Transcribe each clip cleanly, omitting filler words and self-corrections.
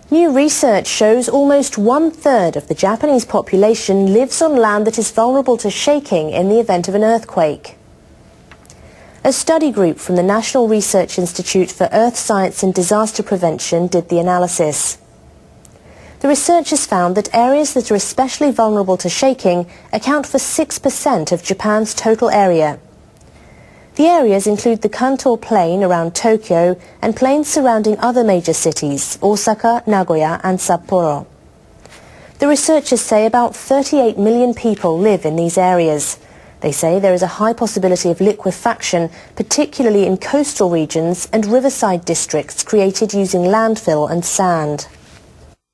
New research shows almost 1/3 of the Japanese population lives on land that is vulnerable to shaking in the event of an earthquake. A study group from the National Research Institute for Earth Science and Disaster Prevention did the analysis. The researchers found that areas that are especially vulnerable to shaking account for 6% of Japan's total area. The areas include the Kanto Plain around Tokyo and plains surrounding other major cities, Osaka, Nagoya and Sapporo. The researchers say about 38 million people live in these areas. They say there is a high possibility of liquefaction, particularly in coastal regions and riverside districts created using landfill and sand.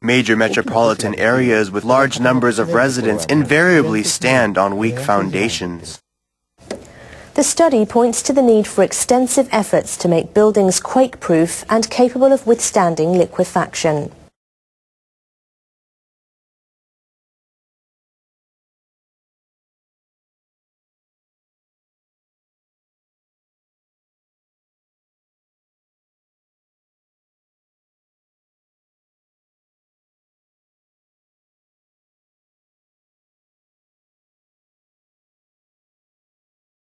Major metropolitan areas with large numbers of residents invariably stand on weak foundations. The study points to the need for extensive efforts to make buildings quake-proof and capable of withstanding liquefaction.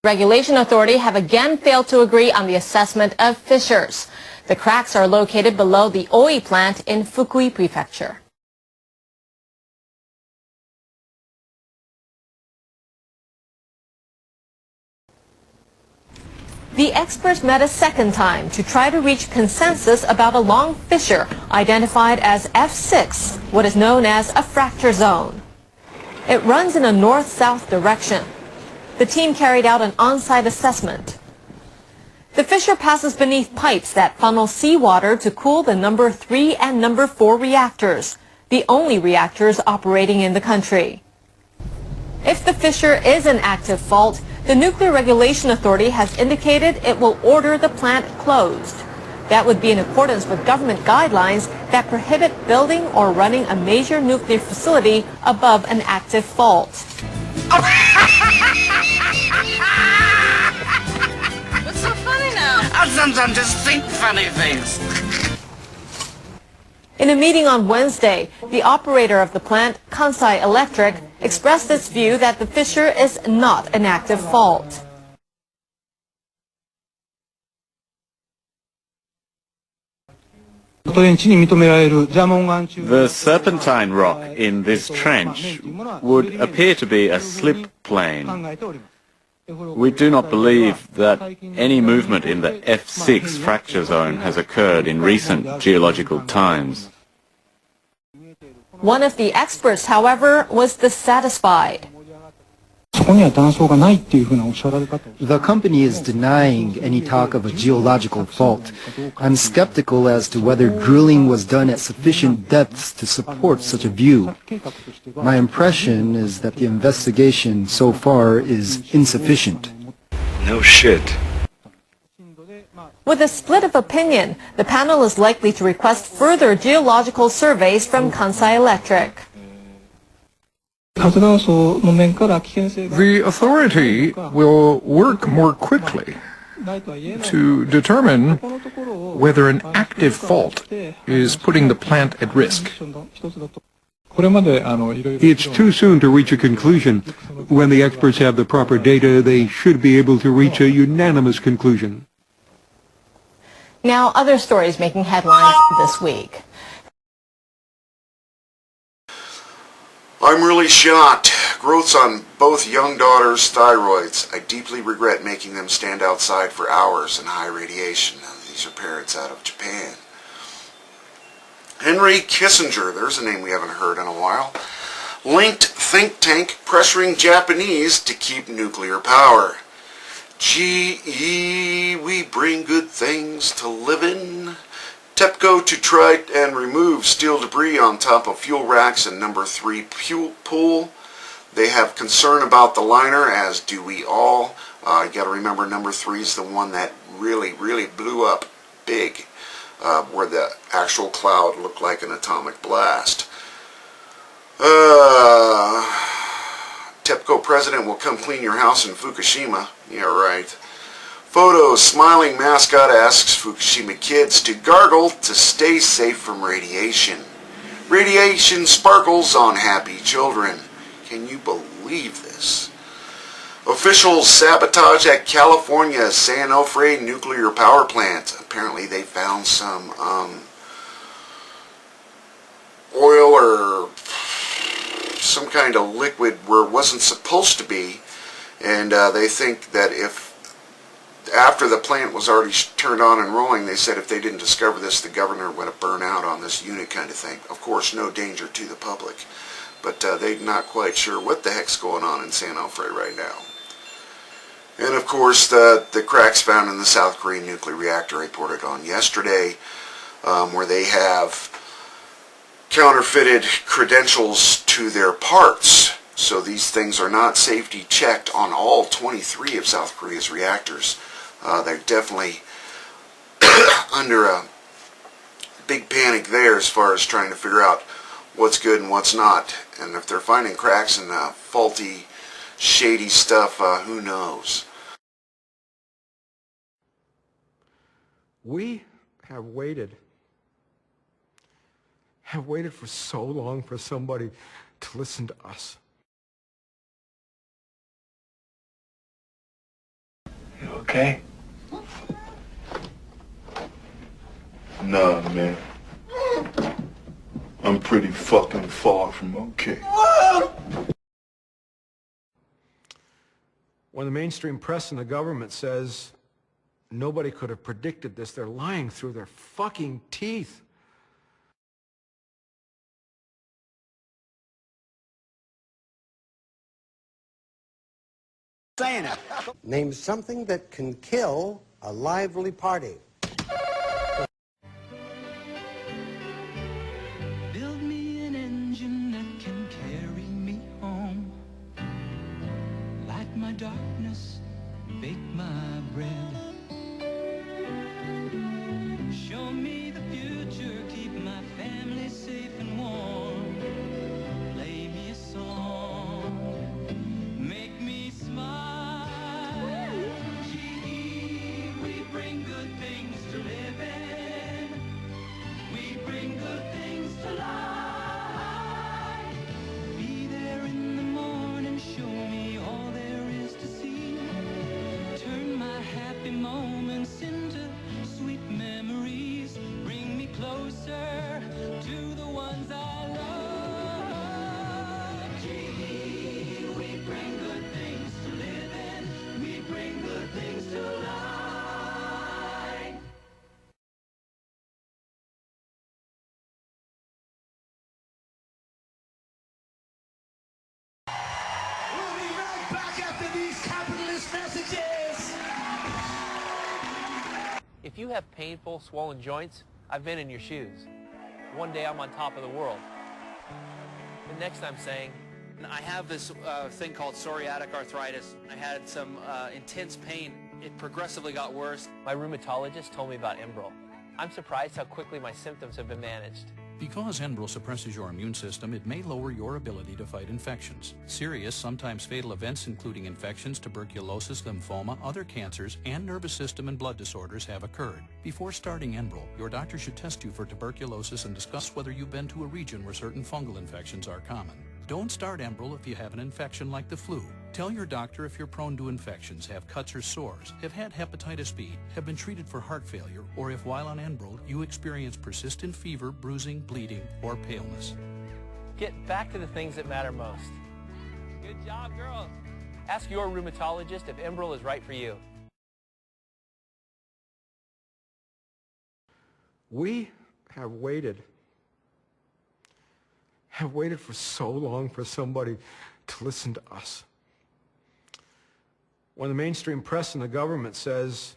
Regulation Authority have again failed to agree on the assessment of fissures. The cracks are located below the Ohi plant in Fukui Prefecture. The experts met a second time to try to reach consensus about a long fissure identified as F6, what is known as a fracture zone. It runs in a north-south direction. The team carried out an on-site assessment. The fissure passes beneath pipes that funnel seawater to cool the number 3 and number 4 reactors, the only reactors operating in the country. If the fissure is an active fault, the Nuclear Regulation Authority has indicated it will order the plant closed. That would be in accordance with government guidelines that prohibit building or running a major nuclear facility above an active fault. What's so funny now? I sometimes just think funny things. In a meeting on Wednesday, the operator of the plant, Kansai Electric, expressed its view that the fissure is not an active fault. The serpentine rock in this trench would appear to be a slip plane. We do not believe that any movement in the F6 fracture zone has occurred in recent geological times. One of the experts, however, was dissatisfied. The company is denying any talk of a geological fault. I'm skeptical as to whether drilling was done at sufficient depths to support such a view. My impression is that the investigation so far is insufficient. No shit. With a split of opinion, the panel is likely to request further geological surveys from Kansai Electric. The authority will work more quickly to determine whether an active fault is putting the plant at risk. It's too soon to reach a conclusion. When the experts have the proper data, they should be able to reach a unanimous conclusion. Now, other stories making headlines this week. I'm really shocked. Growths on both young daughters' thyroids. I deeply regret making them stand outside for hours in high radiation. These are parents out of Japan. Henry Kissinger, there's a name we haven't heard in a while. Linked think tank pressuring Japanese to keep nuclear power. GE, we bring good things to live in. TEPCO to try and remove steel debris on top of fuel racks in number 3 pool. They have concern about the liner, as do we all. You got to remember number 3 is the one that really blew up big, where the actual cloud looked like an atomic blast. TEPCO president will come clean your house in Fukushima. Yeah, right. Photo, smiling mascot asks Fukushima kids to gargle to stay safe from radiation. Radiation sparkles on happy children. Can you believe this? Officials sabotage at California San Onofre nuclear power plant. Apparently they found some oil or some kind of liquid where it wasn't supposed to be, and they think that if after the plant was already turned on and rolling, they said if they didn't discover this, the governor would have burned out on this unit kind of thing. Of course, no danger to the public, but they're not quite sure what the heck's going on in San Onofre right now. And of course, the cracks found in the South Korean nuclear reactor I reported on yesterday, where they have counterfeited credentials to their parts. So these things are not safety checked on all 23 of South Korea's reactors. They're definitely under a big panic there as far as trying to figure out what's good and what's not. And if they're finding cracks and faulty, shady stuff, who knows? We have waited for so long for somebody to listen to us. You okay? Nah, man. I'm pretty fucking far from okay. When the mainstream press and the government says nobody could have predicted this, they're lying through their fucking teeth. Name something that can kill a lively party. Build me an engine that can carry me home. Light my darkness, bake my bread. Show me the future, keep my family safe and warm. Play me a song, make me smile. Bring good things to live in. We bring good things to life. Be there in the morning, show me all there is to see. Turn my happy moments into sweet memories. Bring me closer to the ones I love. Gee, we bring good things to live in. We bring good things to life. If you have painful, swollen joints, I've been in your shoes. One day I'm on top of the world. The next I'm saying, I have this thing called psoriatic arthritis. I had some intense pain. It progressively got worse. My rheumatologist told me about Enbrel. I'm surprised how quickly my symptoms have been managed. Because Enbrel suppresses your immune system, it may lower your ability to fight infections. Serious, sometimes fatal events including infections, tuberculosis, lymphoma, other cancers, and nervous system and blood disorders have occurred. Before starting Enbrel, your doctor should test you for tuberculosis and discuss whether you've been to a region where certain fungal infections are common. Don't start Enbrel if you have an infection like the flu. Tell your doctor if you're prone to infections, have cuts or sores, have had hepatitis B, have been treated for heart failure, or if while on Enbrel you experience persistent fever, bruising, bleeding, or paleness. Get back to the things that matter most. Good job, girls. Ask your rheumatologist if Enbrel is right for you. We have waited for so long for somebody to listen to us. When the mainstream press and the government says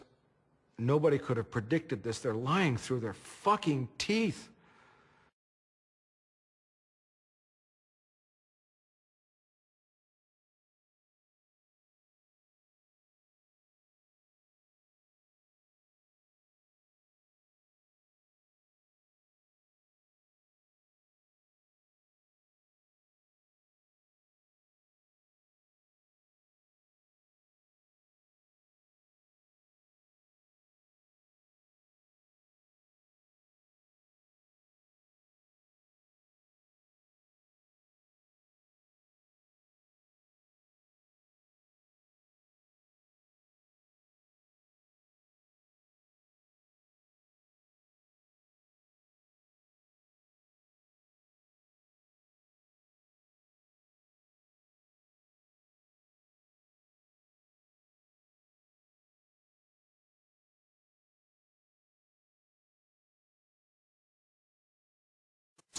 nobody could have predicted this, they're lying through their fucking teeth.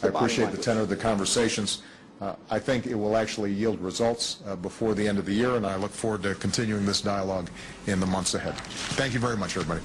I appreciate the tenor of the conversations. I think it will actually yield results before the end of the year, and I look forward to continuing this dialogue in the months ahead. Thank you very much, everybody.